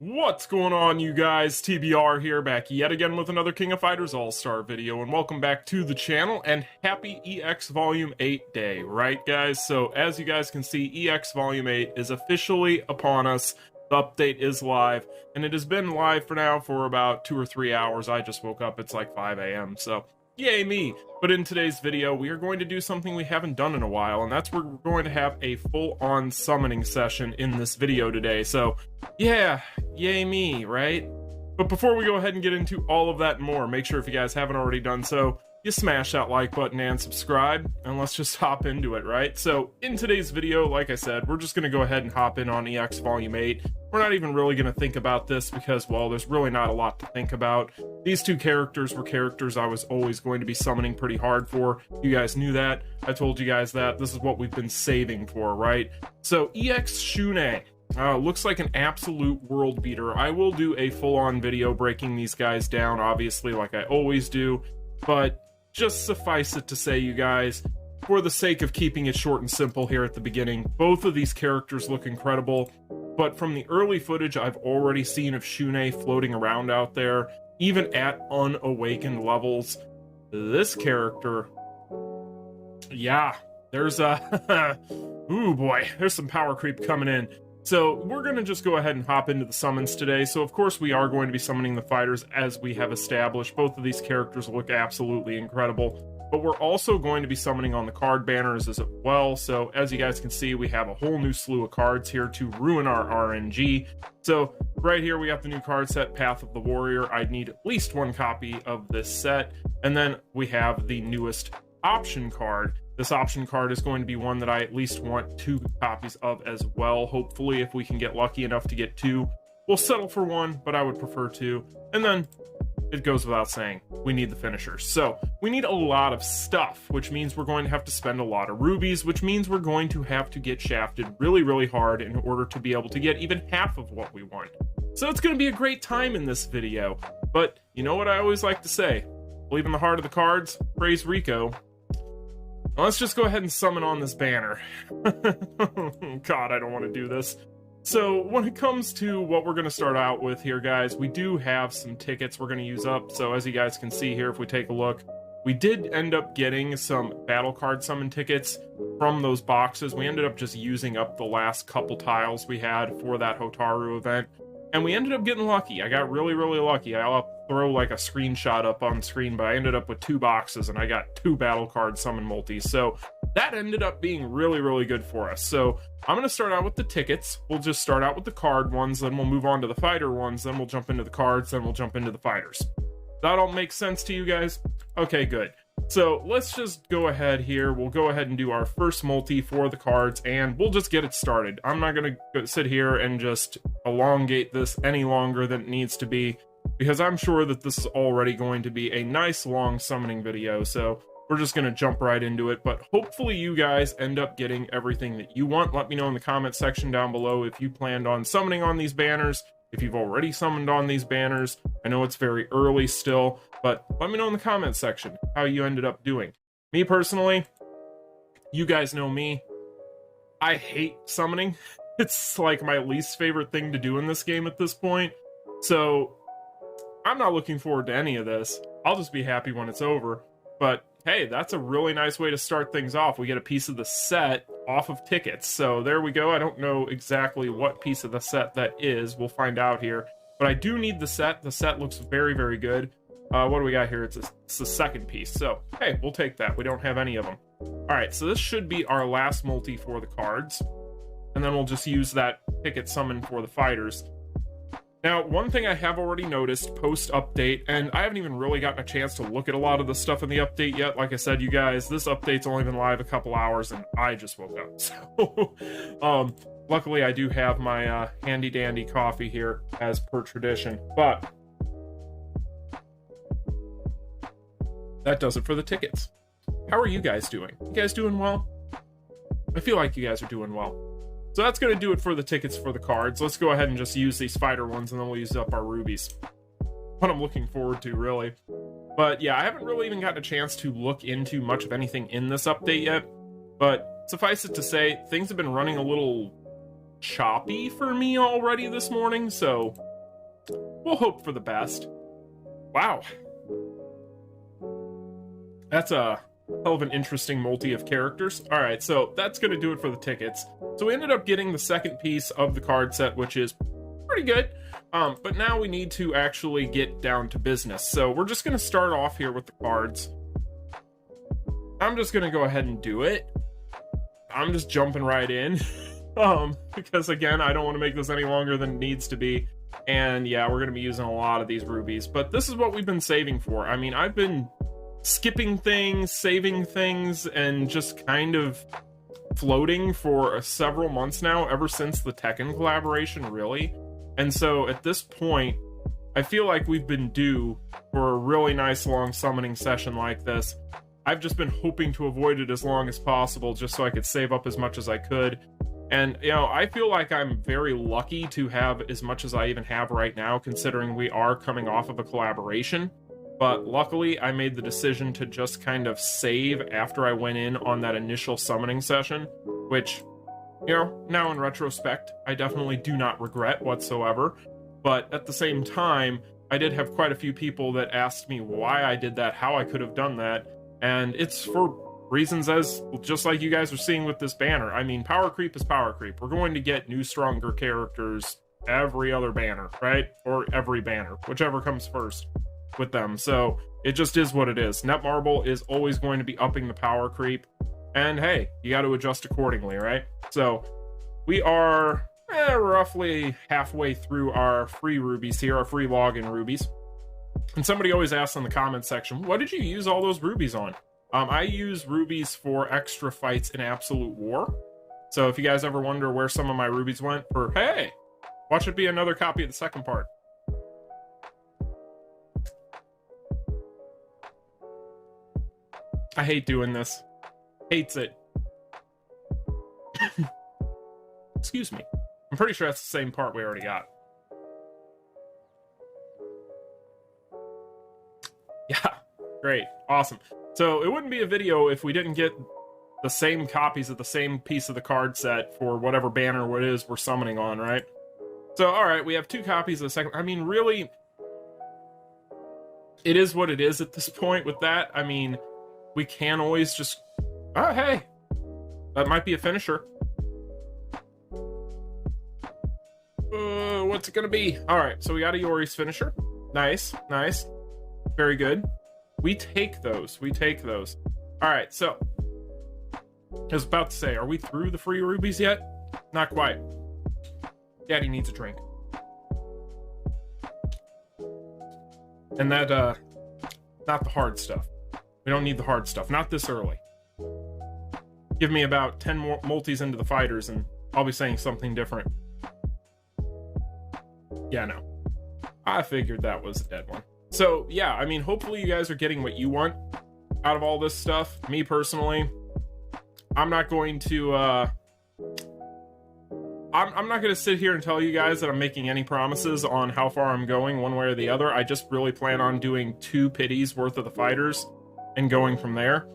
What's going on, you guys? TBR here, back yet again with another King of Fighters All-Star video, and welcome back to the channel, and happy EX Volume 8 day, right guys? So, as you guys can see, EX Volume 8 is officially upon us. The update is live, and it has been live for now for about 2 or 3 hours. I just woke up, it's like 5 a.m., so yay me! But in today's video, we are going to do something we haven't done in a while, and that's we're going to have a full-on summoning session in this video today. So, yeah, yay me, right? But before we go ahead and get into all of that and more, make sure if you guys haven't already done so, you smash that like button and subscribe, and let's just hop into it, right? So, in today's video, like I said, we're just going to go ahead and hop in on EX Volume 8. We're not even really going to think about this because, well, there's really not a lot to think about. These two characters were characters I was always going to be summoning pretty hard for. You guys knew that. I told you guys that. This is what we've been saving for, right? So, EX Shun'ei. Looks like an absolute world beater. I will do a full-on video breaking these guys down, obviously, like I always do, but just suffice it to say, you guys, for the sake of keeping it short and simple here at the beginning, both of these characters look incredible, but from the early footage I've already seen of Shun'ei floating around out there, even at unawakened levels, this character, yeah, there's a, ooh boy, there's some power creep coming in. So we're going to just go ahead and hop into the summons today. So of course we are going to be summoning the fighters as we have established. Both of these characters look absolutely incredible. But we're also going to be summoning on the card banners as well. So as you guys can see, we have a whole new slew of cards here to ruin our RNG. So right here we got the new card set, Path of the Warrior. I'd need at least one copy of this set. And then we have the newest option card. This option card is going to be one that I at least want 2 copies of as well. Hopefully, if we can get lucky enough to get 2, we'll settle for 1, but I would prefer 2. And then, it goes without saying, we need the finishers. So, we need a lot of stuff, which means we're going to have to spend a lot of rubies, which means we're going to have to get shafted really, really hard in order to be able to get even half of what we want. So it's going to be a great time in this video. But, you know what I always like to say? Believe in the heart of the cards, praise Rico. Now let's just go ahead and summon on this banner. God, I don't want to do this. So when it comes to what we're going to start out with here, guys, we do have some tickets we're going to use up. So as you guys can see here, if we take a look, we did end up getting some battle card summon tickets from those boxes. We ended up just using up the last couple tiles we had for that Hotaru event. And we ended up getting lucky. I got really, really lucky. I'll throw like a screenshot up on screen, but I ended up with 2 boxes and I got 2 battle card summon multis. So that ended up being really, really good for us. So I'm going to start out with the tickets. We'll just start out with the card ones, then we'll move on to the fighter ones, then we'll jump into the cards, then we'll jump into the fighters. That all makes sense to you guys? Okay, good. So let's just go ahead here. We'll go ahead and do our first multi for the cards, and we'll just get it started. I'm not going to sit here and just elongate this any longer than it needs to be, because I'm sure that this is already going to be a nice long summoning video, so we're just going to jump right into it. But hopefully you guys end up getting everything that you want. Let me know in the comment section down below if you planned on summoning on these banners, if you've already summoned on these banners. I know it's very early still, but let me know in the comment section how you ended up doing. Me personally, you guys know me, I hate summoning. It's like my least favorite thing to do in this game at this point. So I'm not looking forward to any of this. I'll just be happy when it's over. But hey, that's a really nice way to start things off. We get a piece of the set off of tickets. So there we go. I don't know exactly what piece of the set that is. We'll find out here. But I do need the set. The set looks very, very good. What do we got here? It's the second piece. So, hey, we'll take that. We don't have any of them. All right, so this should be our last multi for the cards. And then we'll just use that ticket summon for the fighters. Now, one thing I have already noticed post-update, and I haven't even really gotten a chance to look at a lot of the stuff in the update yet. Like I said, you guys, this update's only been live a couple hours, and I just woke up. So, luckily I do have my handy-dandy coffee here, as per tradition. But that does it for the tickets. How are you guys doing? You guys doing well? I feel like you guys are doing well. So that's going to do it for the tickets for the cards. Let's go ahead and just use these fighter ones, and then we'll use up our rubies. What I'm looking forward to, really. But yeah, I haven't really even gotten a chance to look into much of anything in this update yet. But suffice it to say, things have been running a little choppy for me already this morning, so we'll hope for the best. Wow. That's a hell of an interesting multi of characters. All right, so that's going to do it for the tickets. So we ended up getting the second piece of the card set, which is pretty good. But now we need to actually get down to business. So we're just going to start off here with the cards. I'm just going to go ahead and do it. I'm just jumping right in. Because again, I don't want to make this any longer than it needs to be. And yeah, we're going to be using a lot of these rubies, but this is what we've been saving for. I mean, I've been skipping things, saving things, and just kind of floating for several months now, ever since the Tekken collaboration, really. And so at this point, I feel like we've been due for a really nice long summoning session like this. I've just been hoping to avoid it as long as possible, just so I could save up as much as I could. And, you know, I feel like I'm very lucky to have as much as I even have right now, considering we are coming off of a collaboration. But luckily, I made the decision to just kind of save after I went in on that initial summoning session, which, you know, now in retrospect, I definitely do not regret whatsoever. But at the same time, I did have quite a few people that asked me why I did that, how I could have done that. And it's for reasons as just like you guys are seeing with this banner. I mean, power creep is power creep. We're going to get new, stronger characters every other banner, right? Or every banner, whichever comes first with them. So it just is what it is. Netmarble is always going to be upping the power creep. And hey, you got to adjust accordingly, right? So we are roughly halfway through our free rubies here, our free login rubies. And somebody always asks in the comments section, what did you use all those rubies on? I use rubies for extra fights in Absolute War. So if you guys ever wonder where some of my rubies went, for hey, watch it be another copy of the second part. I hate doing this. Hates it. Excuse me. I'm pretty sure that's the same part we already got. Yeah, great, awesome. So it wouldn't be a video if we didn't get the same copies of the same piece of the card set for whatever banner it is we're summoning on, right? So, all right, we have 2 copies of the second. I mean, really, it is what it is at this point with that. I mean, we can always just, oh, hey, that might be a finisher. What's it gonna be? All right, so we got Iori's finisher. Nice, nice, very good. We take those. We take those. All right, so I was about to say, are we through the free rubies yet? Not quite. Daddy needs a drink. And that, not the hard stuff. We don't need the hard stuff. Not this early. Give me about 10 more multis into the fighters and I'll be saying something different. Yeah, no. I figured that was a dead one. So, yeah, I mean, hopefully you guys are getting what you want out of all this stuff. Me, personally, I'm not going to, I'm not going to sit here and tell you guys that I'm making any promises on how far I'm going one way or the other. I just really plan on doing 2 pities worth of the fighters and going from there.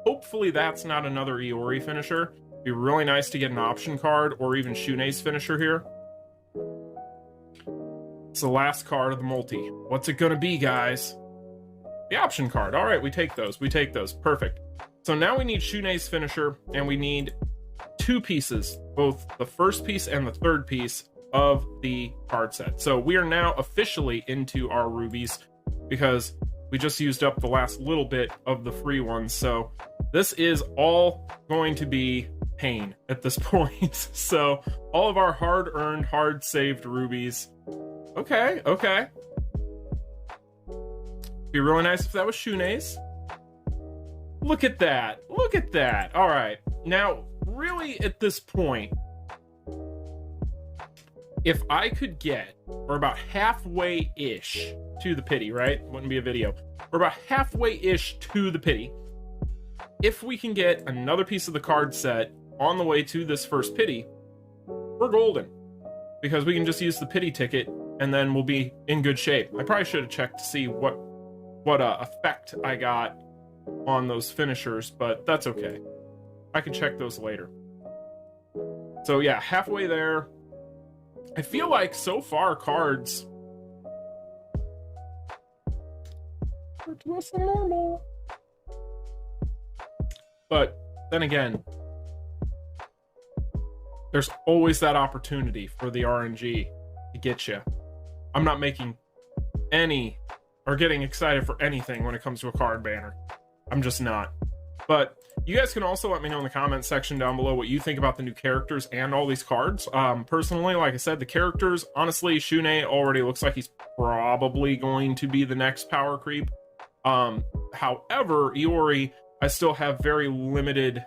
Hopefully that's not another Iori finisher. It'd be really nice to get an option card or even Shun'ei's finisher here. It's the last card of the multi. What's it gonna be, guys? The option card. All right, we take those. We take those. Perfect. So now we need Shun'ei's finisher, and we need 2 pieces, both the first piece and the third piece of the card set. So we are now officially into our rubies because we just used up the last little bit of the free ones. So this is all going to be pain at this point. So all of our hard-earned, hard-saved rubies. Okay, okay. Be really nice if that was Shun'ei's. Look at that. Look at that. All right. Now, really at this point, if I could get, we're about halfway-ish to the pity, right? Wouldn't be a video. We're about halfway-ish to the pity. If we can get another piece of the card set on the way to this first pity, we're golden. Because we can just use the pity ticket and then we'll be in good shape. I probably should have checked to see what effect I got on those finishers, but that's okay. I can check those later. So yeah, halfway there. I feel like so far cards Refer to us as normal. But then again, there's always that opportunity for the RNG to get you. I'm not making any or getting excited for anything when it comes to a card banner. I'm just not. But you guys can also let me know in the comment section down below what you think about the new characters and all these cards. Personally, like I said, the characters, honestly, Shun'ei already looks like he's probably going to be the next power creep. However, Iori, I still have very limited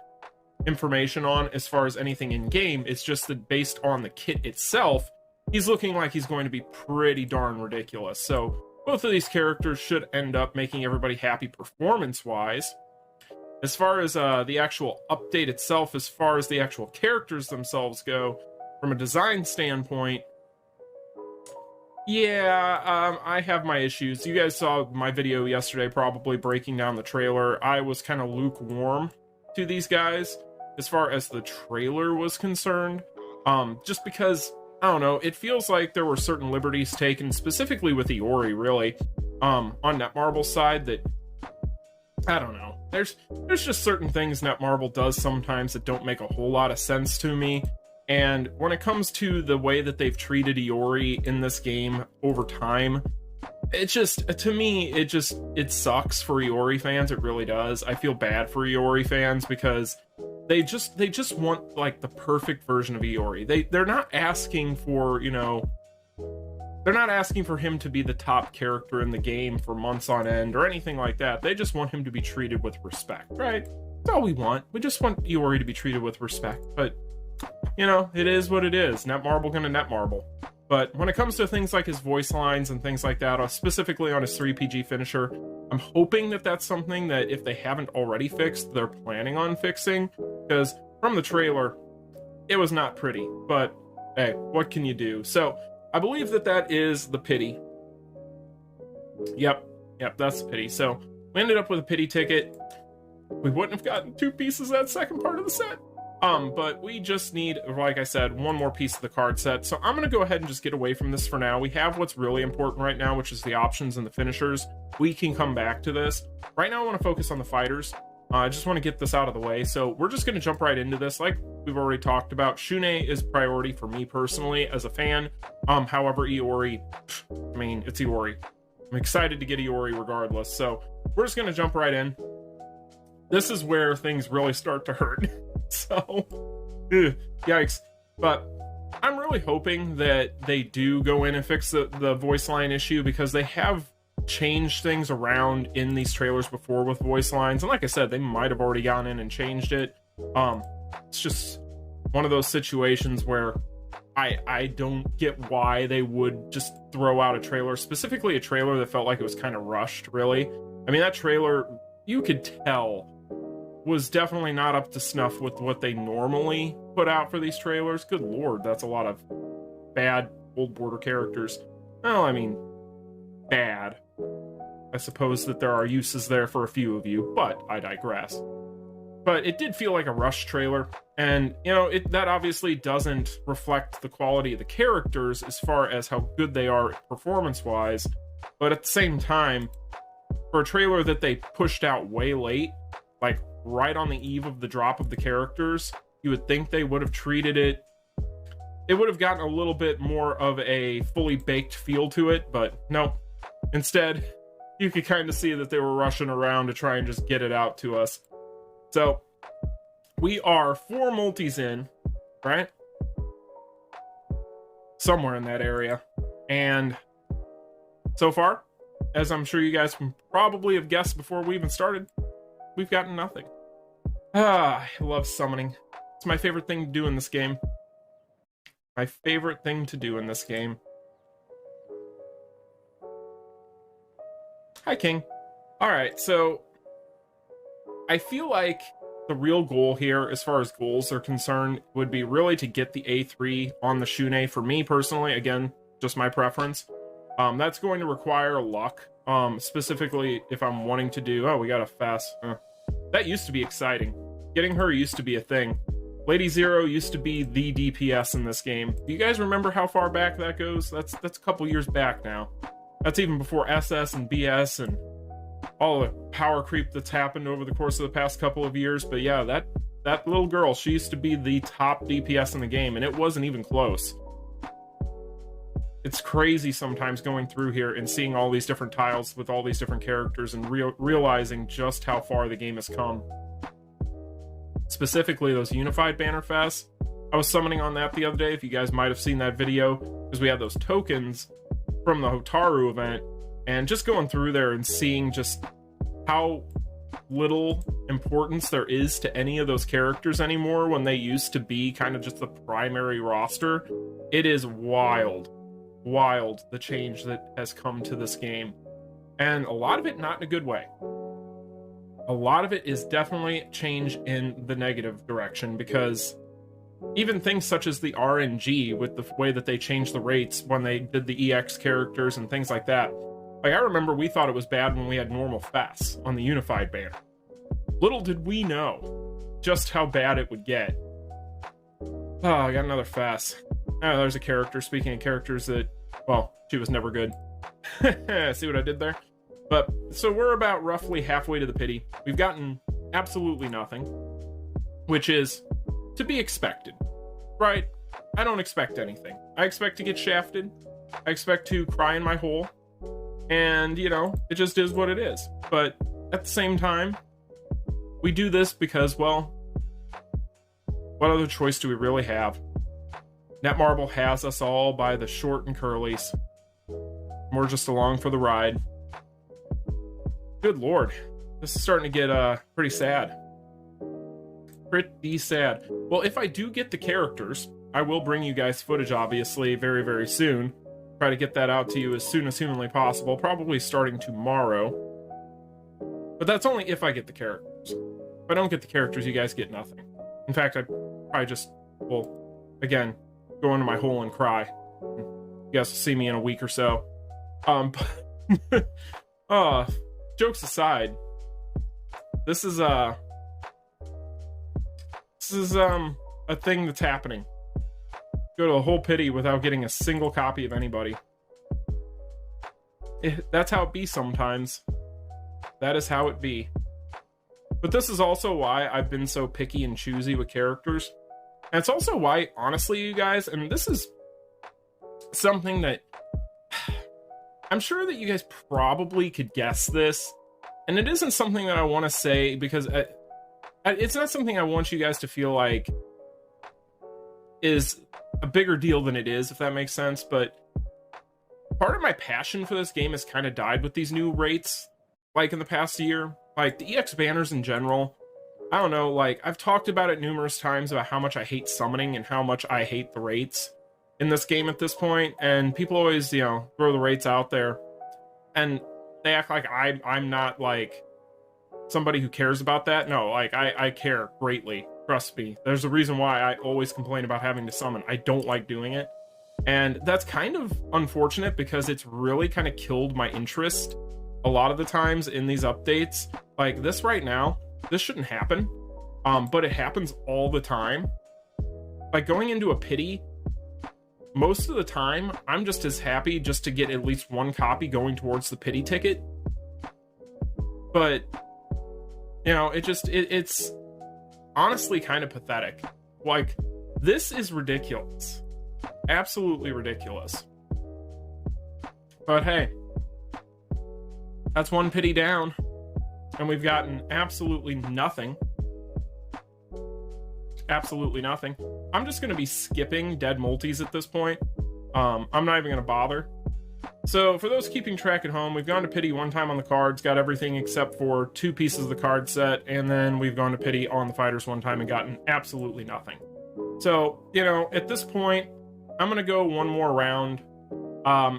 information on as far as anything in game. It's just that based on the kit itself, he's looking like he's going to be pretty darn ridiculous. So both of these characters should end up making everybody happy performance-wise. As far as the actual update itself, as far as the actual characters themselves go, from a design standpoint, yeah, I have my issues. You guys saw my video yesterday probably breaking down the trailer. I was kind of lukewarm to these guys as far as the trailer was concerned. Just because, I don't know, it feels like there were certain liberties taken, specifically with Iori, really, on Netmarble's side that, I don't know. There's just certain things Netmarble does sometimes that don't make a whole lot of sense to me. And when it comes to the way that they've treated Iori in this game over time, it just, to me, it sucks for Iori fans. It really does. I feel bad for Iori fans because they just want like the perfect version of Iori. They're not asking for, you know, they're not asking for him to be the top character in the game for months on end or anything like that. They just want him to be treated with respect, right? That's all we want. We just want Iori to be treated with respect. But, you know, it is what it is. Netmarble gonna Netmarble. But when it comes to things like his voice lines and things like that, specifically on his 3PG finisher, I'm hoping that that's something that if they haven't already fixed, they're planning on fixing. Because from the trailer, it was not pretty. But, hey, what can you do? So, I believe that is the pity. Yep, that's the pity. So we ended up with a pity ticket. We wouldn't have gotten 2 pieces of that second part of the set. But we just need, like I said, 1 more piece of the card set. So I'm going to go ahead and just get away from this for now. We have what's really important right now, which is the options and the finishers. We can come back to this. Right now I want to focus on the fighters. I just want to get this out of the way. So we're just going to jump right into this. Like we've already talked about, Shun'ei is priority for me personally as a fan. However, Iori, I mean, it's Iori. I'm excited to get Iori regardless. So we're just going to jump right in. This is where things really start to hurt. So, yikes. But I'm really hoping that they do go in and fix the voice line issue, because they have changed things around in these trailers before with voice lines, and like I said, they might have already gone in and changed it. It's just one of those situations where I don't get why they would just throw out a trailer, specifically a trailer that felt like it was kind of rushed, really. I mean, that trailer, you could tell, was definitely not up to snuff with what they normally put out for these trailers. Good lord, that's a lot of bad old border characters. Well, I mean, bad. I suppose that there are uses there for a few of you, but I digress. But it did feel like a rush trailer, and, you know, that obviously doesn't reflect the quality of the characters as far as how good they are performance-wise, but at the same time, for a trailer that they pushed out way late, like right on the eve of the drop of the characters, you would think they would have treated it, it would have gotten a little bit more of a fully baked feel to it, but no. Instead, you could kind of see that they were rushing around to try and just get it out to us. So, we are 4 multis in, right? Somewhere in that area. And so far, as I'm sure you guys probably have guessed before we even started, we've gotten nothing. I love summoning. It's my favorite thing to do in this game. My favorite thing to do in this game. Hi, King. Alright, so I feel like the real goal here, as far as goals are concerned, would be really to get the A3 on the Shun'ei. For me personally, again, just my preference. That's going to require luck, specifically if I'm wanting to do... Oh, we got a fast... That used to be exciting. Getting her used to be a thing. Lady Zero used to be the DPS in this game. Do you guys remember how far back that goes? That's a couple years back now. That's even before SS and BS and all the power creep that's happened over the course of the past couple of years. But yeah, that little girl, she used to be the top DPS in the game, and it wasn't even close. It's crazy sometimes going through here and seeing all these different tiles with all these different characters and realizing just how far the game has come. Specifically, those unified banner fests. I was summoning on that the other day, if you guys might have seen that video, because we had those tokens from the Hotaru event, and just going through there and seeing just how little importance there is to any of those characters anymore when they used to be kind of just the primary roster. It is wild the change that has come to this game, and a lot of it not in a good way. A lot of it is definitely change in the negative direction, because even things such as the RNG, with the way that they changed the rates when they did the EX characters and things like that. Like, I remember we thought it was bad when we had normal fests on the unified banner. Little did we know just how bad it would get. Oh, I got another fest. Oh, there's a character. Speaking of characters that, well, she was never good. See what I did there? But, so we're about roughly halfway to the pity. We've gotten absolutely nothing, which is to be expected, right? I don't expect anything. I expect to get shafted. I expect to cry in my hole. And, you know, it just is what it is. But at the same time, we do this because, well, what other choice do we really have? Netmarble has us all by the short and curlies. We're just along for the ride. Good lord. This is starting to get pretty sad. Pretty sad. Well, if I do get the characters, I will bring you guys footage, obviously, very, very soon. Try to get that out to you as soon as humanly possible, probably starting tomorrow. But that's only if I get the characters. If I don't get the characters, you guys get nothing. In fact, I'd probably just, well, again, go into my hole and cry. You guys will see me in a week or so. Jokes aside, this is a thing that's happening. Go to a whole pity without getting a single copy of anybody. That's how it be sometimes. That is how it be. But this is also why I've been so picky and choosy with characters. And it's also why, honestly, you guys, and this is something that I'm sure that you guys probably could guess this, and it isn't something that I want to say because it's not something I want you guys to feel like is a bigger deal than it is, if that makes sense. But part of my passion for this game has kind of died with these new rates, like in the past year. Like the EX banners in general, I don't know, like I've talked about it numerous times about how much I hate summoning and how much I hate the rates in this game at this point, and people always, you know, throw the rates out there and they act like I'm not like somebody who cares about that. No, like I care greatly, trust me. There's a reason why I always complain about having to summon. I don't like doing it, and that's kind of unfortunate because it's really kind of killed my interest a lot of the times in these updates. Like this right now, this shouldn't happen, but it happens all the time. Like going into a pity, most of the time I'm just as happy just to get at least one copy going towards the pity ticket. But you know, it's honestly kind of pathetic. Like, this is ridiculous, absolutely ridiculous. But hey, that's one pity down, and we've gotten absolutely nothing. Absolutely nothing. I'm just going to be skipping dead multis at this point. I'm not even going to bother. So for those keeping track at home, we've gone to pity one time on the cards, got everything except for 2 pieces of the card set, and then we've gone to pity on the fighters one time and gotten absolutely nothing. So, you know, at this point, I'm going to go one more round.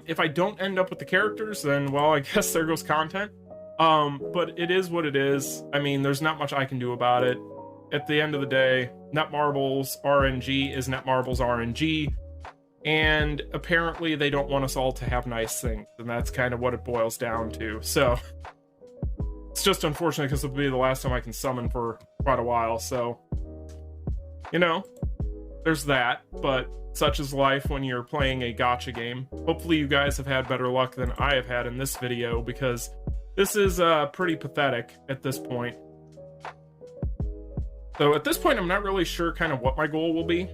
If I don't end up with the characters, then, well, I guess there goes content. But it is what it is. I mean, there's not much I can do about it. At the end of the day, Netmarble's RNG is Netmarble's RNG. And apparently they don't want us all to have nice things. And that's kind of what it boils down to. So it's just unfortunate because it'll be the last time I can summon for quite a while. So, you know, there's that. But such is life when you're playing a gacha game. Hopefully you guys have had better luck than I have had in this video, because This is pretty pathetic at this point. So at this point, I'm not really sure kind of what my goal will be.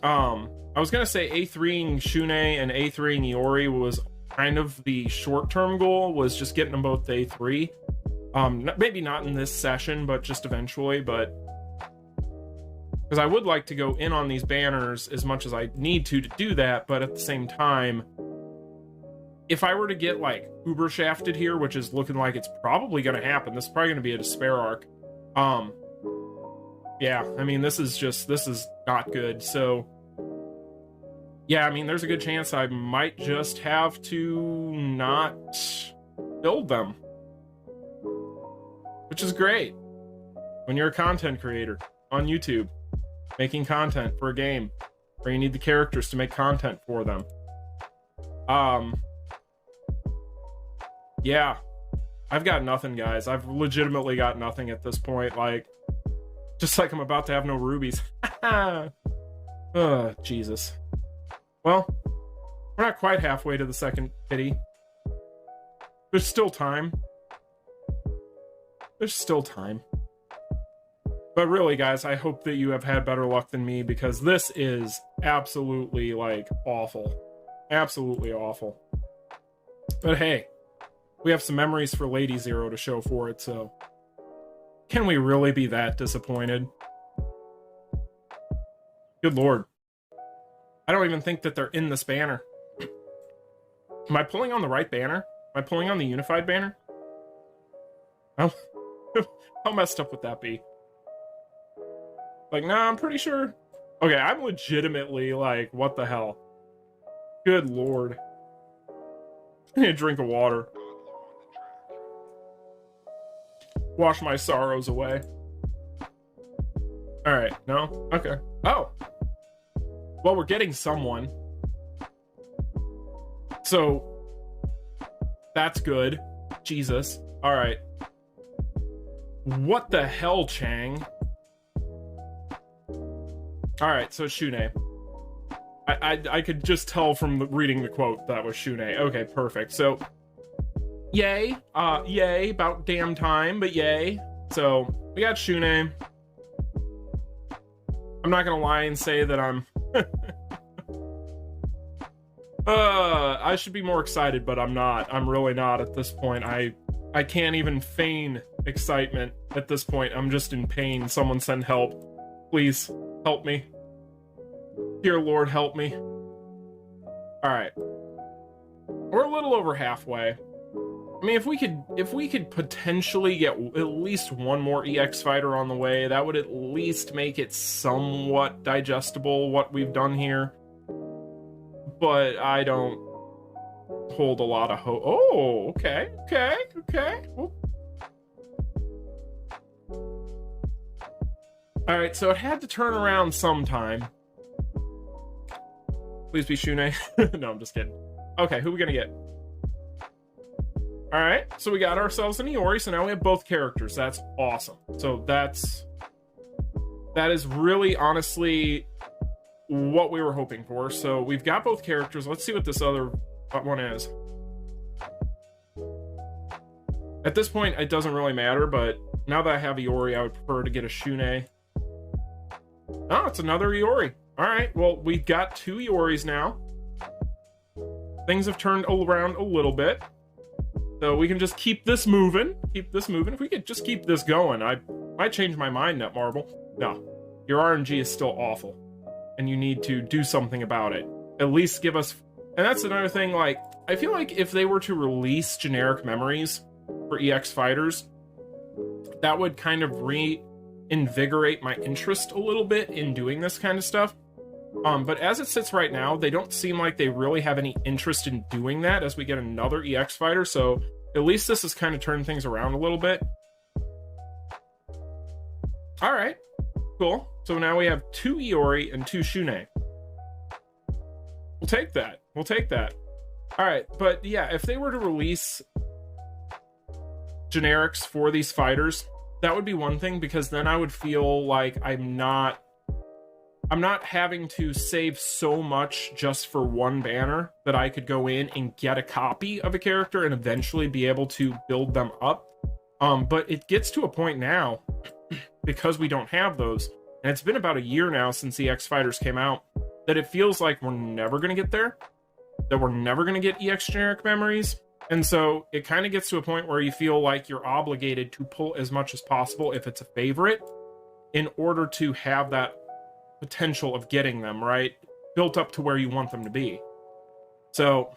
I was gonna say A3ing Shun'ei and A3ing Iori was kind of the short-term goal, was just getting them both to A3. Maybe not in this session, but just eventually, but because I would like to go in on these banners as much as I need to do that, but at the same time, if I were to get like uber shafted here, which is looking like it's probably going to happen, this is probably going to be a despair arc. Yeah, I mean, this is not good. So yeah, I mean, there's a good chance I might just have to not build them, which is great when you're a content creator on YouTube, making content for a game where you need the characters to make content for them. Yeah, I've got nothing, guys. I've legitimately got nothing at this point. Like, just like I'm about to have no rubies. Oh, Jesus. Well, we're not quite halfway to the second pity. There's still time. There's still time. But really, guys, I hope that you have had better luck than me, because this is absolutely, like, awful. Absolutely awful. But hey, we have some memories for Lady Zero to show for it, so can we really be that disappointed? Good lord. I don't even think that they're in this banner. Am I pulling on the right banner? Am I pulling on the unified banner? Oh, how messed up would that be? Like, nah, I'm pretty sure. Okay, I'm legitimately like, what the hell? Good lord. I need a drink of water. Wash my sorrows away. Alright, no? Okay. Oh! Well, we're getting someone. So, that's good. Jesus. Alright. What the hell, Chang? Alright, so Shun'ei. I could just tell from reading the quote that was Shun'ei. Okay, perfect. So, yay. Yay. About damn time, but yay. So, we got Shun'ei. I'm not gonna lie and say that I'm... I should be more excited, but I'm not. I'm really not at this point. I can't even feign excitement at this point. I'm just in pain. Someone send help. Please, help me. Dear Lord, help me. Alright. We're a little over halfway. I mean, if we could potentially get at least one more EX fighter on the way, that would at least make it somewhat digestible, what we've done here. But I don't hold a lot of hope. Oh, okay. Well. Alright, so it had to turn around sometime. Please be Shun'ei. No, I'm just kidding. Okay, who are we gonna get? Alright, so we got ourselves an Iori, so now we have both characters. That's awesome. So that is really, honestly, what we were hoping for. So we've got both characters. Let's see what this other one is. At this point, it doesn't really matter, but now that I have Iori, I would prefer to get a Shun'ei. Oh, it's another Iori. Alright, well, we've got two Ioris now. Things have turned around a little bit. So we can just keep this moving. If we could just keep this going, I might change my mind, Netmarble. No, your RNG is still awful. And you need to do something about it. At least give us... And that's another thing, like, I feel like if they were to release generic memories for EX fighters, that would kind of reinvigorate my interest a little bit in doing this kind of stuff. But as it sits right now, they don't seem like they really have any interest in doing that as we get another EX fighter, so at least this has kind of turned things around a little bit. Alright, cool. So now we have two Iori and two Shun'ei. We'll take that. Alright, but yeah, if they were to release generics for these fighters, that would be one thing, because then I would feel like I'm not I'm not having to save so much just for one banner that I could go in and get a copy of a character and eventually be able to build them up. But it gets to a point now, because we don't have those, and it's been about a year now since the EX Fighters came out, that it feels like we're never going to get there, that we're never going to get EX generic memories. And so it kind of gets to a point where you feel like you're obligated to pull as much as possible if it's a favorite in order to have that potential of getting them, right, built up to where you want them to be. So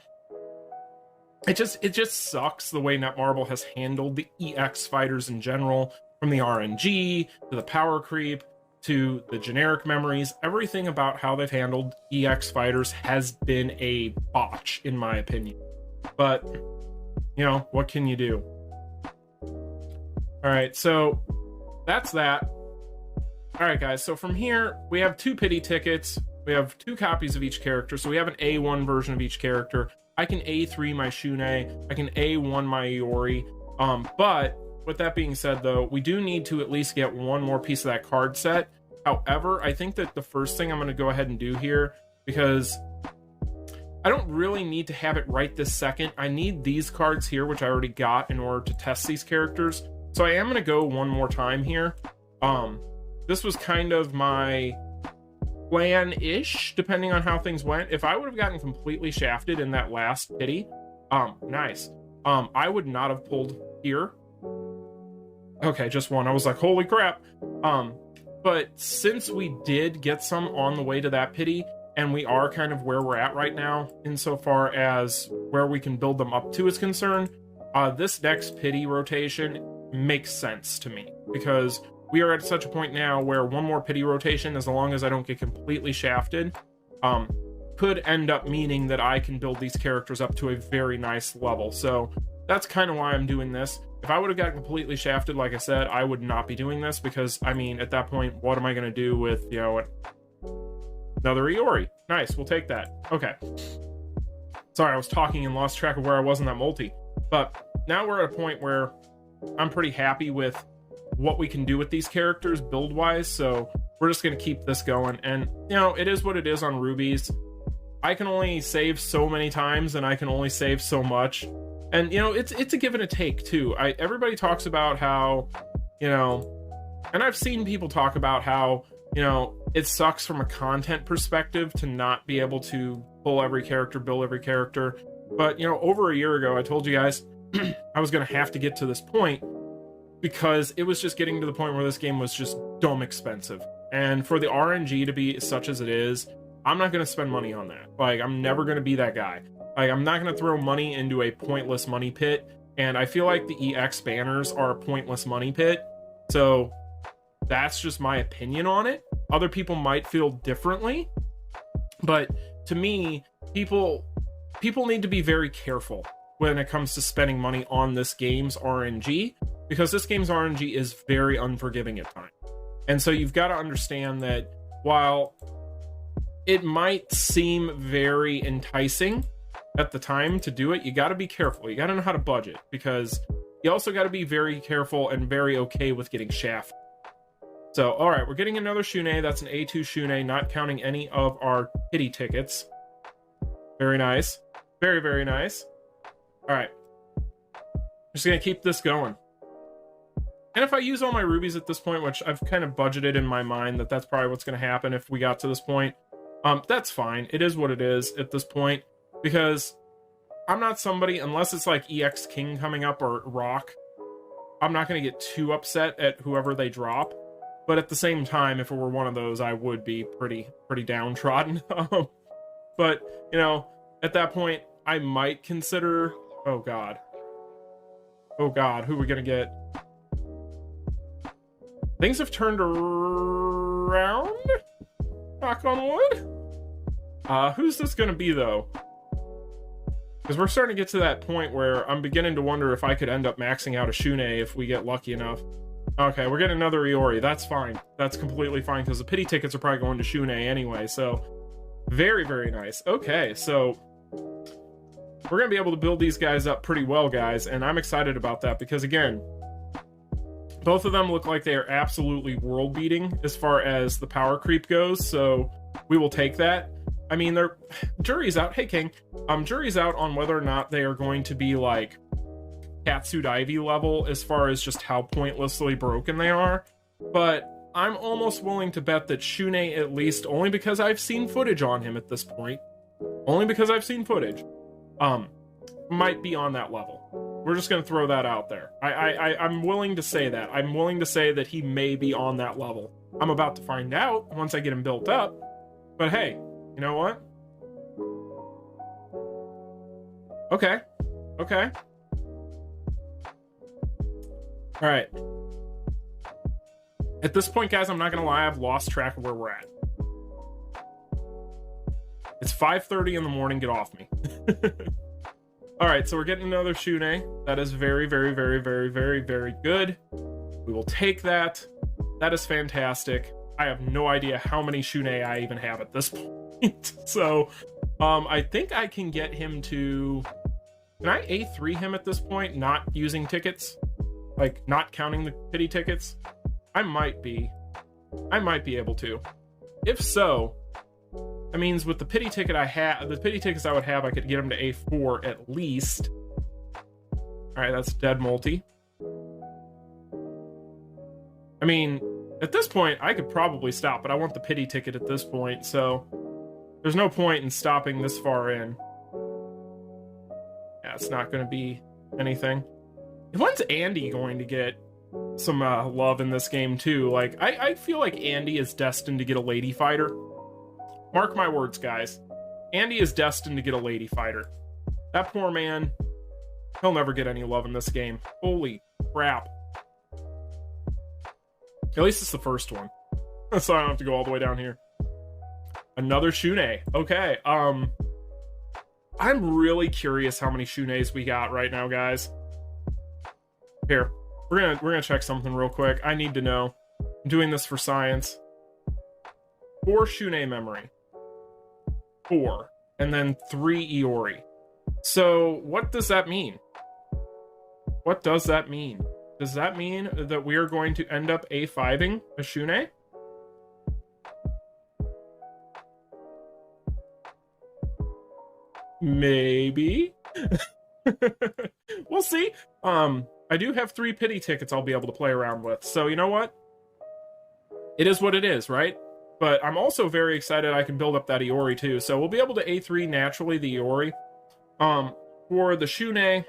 it just sucks the way Netmarble has handled the EX fighters in general, from the RNG to the power creep to the generic memories. Everything about how they've handled EX fighters has been a botch, in my opinion. But, you know, what can you do? All right, so that's that. All right, guys, so from here, we have 2 pity tickets. We have 2 copies of each character. So we have an A1 version of each character. I can A3 my Shun'ei. I can A1 my Iori. But with that being said, though, we do need to at least get one more piece of that card set. However, I think that the first thing I'm going to go ahead and do here, because I don't really need to have it right this second. I need these cards here, which I already got, in order to test these characters. So I am going to go one more time here. This was kind of my plan-ish, depending on how things went. If I would have gotten completely shafted in that last pity, nice. I would not have pulled here. Okay, just one. I was like, holy crap. But since we did get some on the way to that pity, and we are kind of where we're at right now, insofar as where we can build them up to is concerned, this next pity rotation makes sense to me, because we are at such a point now where one more pity rotation, as long as I don't get completely shafted, could end up meaning that I can build these characters up to a very nice level. So that's kind of why I'm doing this. If I would have gotten completely shafted, like I said, I would not be doing this, because, I mean, at that point, what am I going to do with, you know, another Iori? Nice, we'll take that. Okay. Sorry, I was talking and lost track of where I was in that multi. But now we're at a point where I'm pretty happy with what we can do with these characters build-wise, so we're just going to keep this going. And, you know, it is what it is on rubies. I can only save so many times, and I can only save so much. And, you know, it's a give and a take, too. Everybody talks about how, you know, and I've seen people talk about how, you know, it sucks from a content perspective to not be able to pull every character, build every character. But, you know, over a year ago, I told you guys I was going to have to get to this point, because it was just getting to the point where this game was just dumb expensive. And for the RNG to be such as it is, I'm not going to spend money on that. Like, I'm never going to be that guy. Like, I'm not going to throw money into a pointless money pit. And I feel like the EX banners are a pointless money pit. So that's just my opinion on it. Other people might feel differently. But to me, people need to be very careful when it comes to spending money on this game's RNG, because this game's RNG is very unforgiving at times. And so you've got to understand that while it might seem very enticing at the time to do it, you got to be careful. You got to know how to budget, because you also got to be very careful and very okay with getting shafted. So, all right, we're getting another Shun'ei. That's an A2 Shun'ei, not counting any of our pity tickets. Very nice. Very, very nice. All right. Just going to keep this going. And if I use all my rubies at this point, which I've kind of budgeted in my mind that that's probably what's going to happen if we got to this point, that's fine. It is what it is at this point, because I'm not somebody, unless it's like EX King coming up or Rock, I'm not going to get too upset at whoever they drop. But at the same time, if it were one of those, I would be pretty downtrodden. But, you know, at that point, I might consider... Oh, God. Oh, God. Who are we going to get? Things have turned around? Knock on wood? Who's this going to be, though? Because we're starting to get to that point where I'm beginning to wonder if I could end up maxing out a Shun'ei if we get lucky enough. Okay, we're getting another Iori. That's fine. That's completely fine, because the pity tickets are probably going to Shun'ei anyway, so... Very, very nice. Okay, so... We're going to be able to build these guys up pretty well, guys, and I'm excited about that, because, again... Both of them look like they are absolutely world beating as far as the power creep goes, so we will take that. I mean, jury's out. Hey, King. Jury's out on whether or not they are going to be like Catsuit Ivy level as far as just how pointlessly broken they are. But I'm almost willing to bet that Shun'ei, at least, only because I've seen footage on him at this point, might be on that level. We're just going to throw that out there. I'm willing to say that. I'm willing to say that he may be on that level. I'm about to find out once I get him built up. But hey, you know what? Okay. All right. At this point, guys, I'm not going to lie. I've lost track of where we're at. It's 5:30 in the morning. Get off me. All right, so we're getting another Shun'ei. That is very, very, very, very, very, very good. We will take that. That is fantastic. I have no idea how many Shun'ei I even have at this point. So, I think I can get him to... Can I A3 him at this point, not using tickets? Like, not counting the pity tickets? I might be able to. If so... That means with the pity ticket the pity tickets I would have, I could get him to A4 at least. All right, that's dead multi. I mean, at this point, I could probably stop, but I want the pity ticket at this point, so there's no point in stopping this far in. Yeah, it's not going to be anything. When's Andy going to get some love in this game, too? Like, I feel like Andy is destined to get a lady fighter. Mark my words, guys. Andy is destined to get a lady fighter. That poor man, he'll never get any love in this game. Holy crap. At least it's the first one. So I don't have to go all the way down here. Another Shun'ei. Okay, I'm really curious how many Shun'eis we got right now, guys. Here, we're gonna check something real quick. I need to know. I'm doing this for science. 4 Shun'ei memory. 4, and then 3 Iori. So what does that mean? What does that mean? Does that mean that we are going to end up A5ing a Shun'ei? Maybe. We'll see. I do have 3 pity tickets I'll be able to play around with. So you know what? It is what it is, right? But I'm also very excited I can build up that Iori too. So we'll be able to A3 naturally the Iori. For the Shun'ei,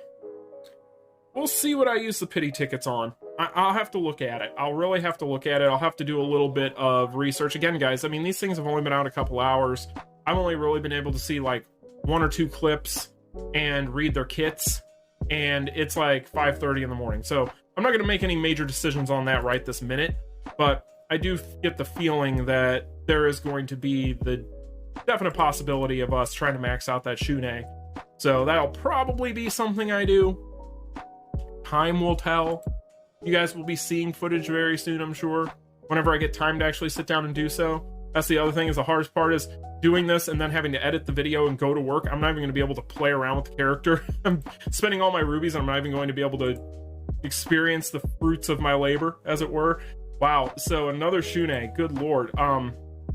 we'll see what I use the pity tickets on. I'll have to look at it. I'll really have to look at it. I'll have to do a little bit of research. Again, guys, I mean, these things have only been out a couple hours. I've only really been able to see like 1 or 2 clips and read their kits. And it's like 5:30 in the morning. So I'm not going to make any major decisions on that right this minute. But I do get the feeling that there is going to be the definite possibility of us trying to max out that Shun'ei. So that'll probably be something I do. Time will tell. You guys will be seeing footage very soon, I'm sure. Whenever I get time to actually sit down and do so. That's the other thing, is the hardest part is doing this and then having to edit the video and go to work. I'm not even going to be able to play around with the character. I'm spending all my rubies and I'm not even going to be able to experience the fruits of my labor, as it were. Wow, so another Shun'ei, good lord.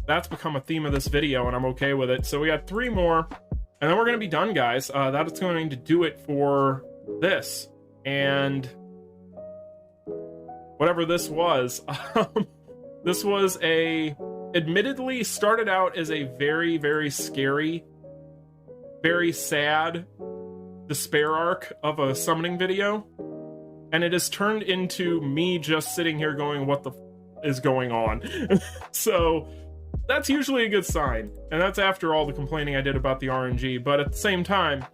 That's become a theme of this video and I'm okay with it. So we got 3 more and then we're going to be done, guys. That's going to do it for this. And whatever this was, this was admittedly started out as a very, very scary, very sad despair arc of a summoning video. And it has turned into me just sitting here going, what the is going on? So that's usually a good sign. And that's after all the complaining I did about the RNG. But at the same time,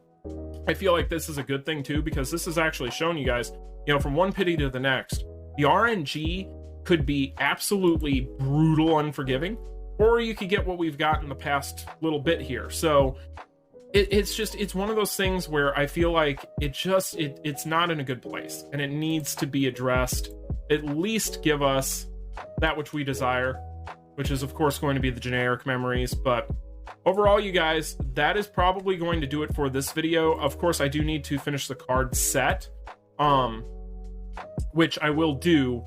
I feel like this is a good thing too, because this has actually shown you guys, you know, from one pity to the next, the RNG could be absolutely brutal, unforgiving, or you could get what we've got in the past little bit here. So it's one of those things where I feel like it's not in a good place and it needs to be addressed. At least give us that which we desire, which is of course going to be the generic memories. But overall, you guys, that is probably going to do it for this video. Of course, I do need to finish the card set. which I will do.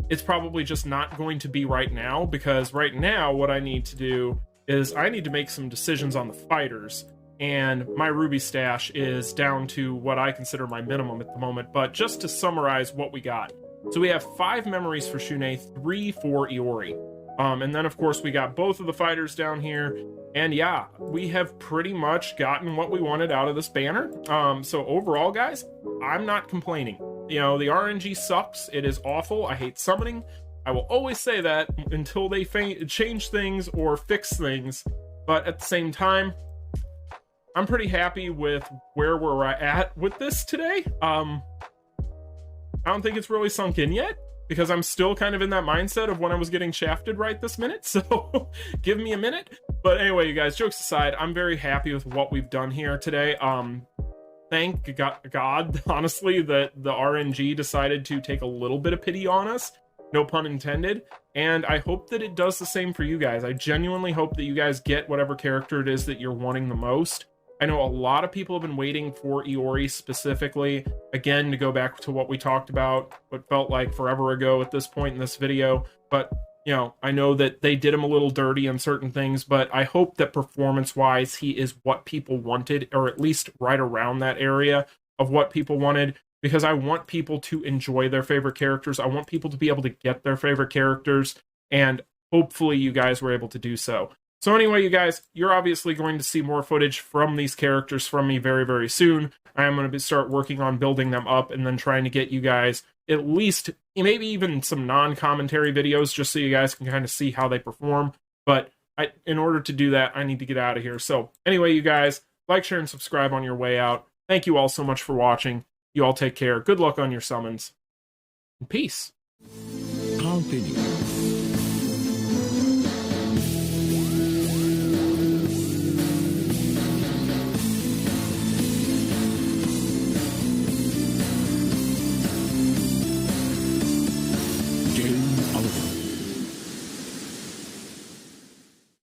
It's probably just not going to be right now, because right now what I need to do is I need to make some decisions on the fighters, and my ruby stash is down to what I consider my minimum at the moment. But just to summarize what we got, so we have 5 memories for Shun'ei, 3 for Iori. And then, of course, we got both of the fighters down here. And yeah, we have pretty much gotten what we wanted out of this banner. So overall, guys, I'm not complaining. You know, the RNG sucks. It is awful. I hate summoning. I will always say that until they change things or fix things. But at the same time, I'm pretty happy with where we're at with this today. I don't think it's really sunk in yet, because I'm still kind of in that mindset of when I was getting shafted right this minute, so give me a minute. But anyway, you guys, jokes aside, I'm very happy with what we've done here today. Thank God, honestly, that the RNG decided to take a little bit of pity on us, no pun intended, and I hope that it does the same for you guys. I genuinely hope that you guys get whatever character it is that you're wanting the most. I know a lot of people have been waiting for Iori specifically. Again, to go back to what we talked about, what felt like forever ago at this point in this video. But, you know, I know that they did him a little dirty on certain things, but I hope that performance-wise, he is what people wanted, or at least right around that area of what people wanted, because I want people to enjoy their favorite characters. I want people to be able to get their favorite characters, and hopefully you guys were able to do so. So anyway, you guys, you're obviously going to see more footage from these characters from me very, very soon. I am going to start working on building them up and then trying to get you guys at least maybe even some non-commentary videos, just so you guys can kind of see how they perform. But in order to do that, I need to get out of here. So anyway, you guys, like, share, and subscribe on your way out. Thank you all so much for watching. You all take care. Good luck on your summons. And peace. Continue.